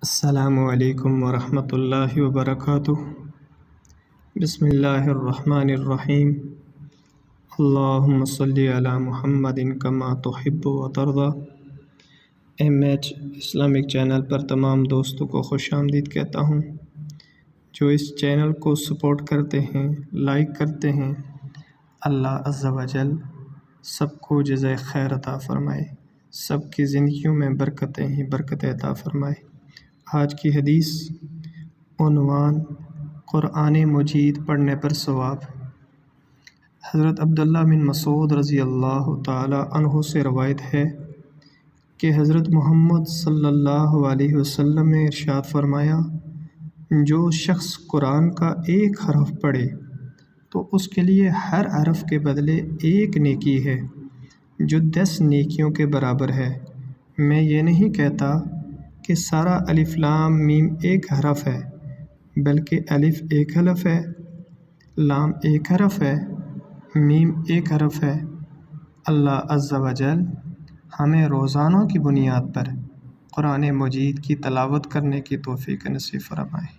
السلام علیکم ورحمۃ اللہ وبرکاتہ۔ بسم اللہ الرحمن الرحیم۔ اللہم صلی علی محمد کما تحب و ترضی۔ MH اسلامک چینل پر تمام دوستوں کو خوش آمدید کہتا ہوں جو اس چینل کو سپورٹ کرتے ہیں، لائک کرتے ہیں۔ اللہ عز و جل سب کو جزائے خیر عطا فرمائے، سب کی زندگیوں میں برکتیں ہی برکتیں عطا فرمائے۔ آج کی حدیث عنوان قرآن مجید پڑھنے پر ثواب۔ حضرت عبداللہ بن مسعود رضی اللہ تعالی عنہ سے روایت ہے کہ حضرت محمد صلی اللہ علیہ وسلم نے ارشاد فرمایا، جو شخص قرآن کا ایک حرف پڑھے تو اس کے لیے ہر حرف کے بدلے ایک نیکی ہے جو 10 نیکیوں کے برابر ہے۔ میں یہ نہیں کہتا کہ سارا الف لام میم ایک حرف ہے، بلکہ الف ایک حرف ہے، لام ایک حرف ہے، میم ایک حرف ہے۔ اللہ عز و جل ہمیں روزانہ کی بنیاد پر قرآن مجید کی تلاوت کرنے کی توفیق نصیب فرمائے۔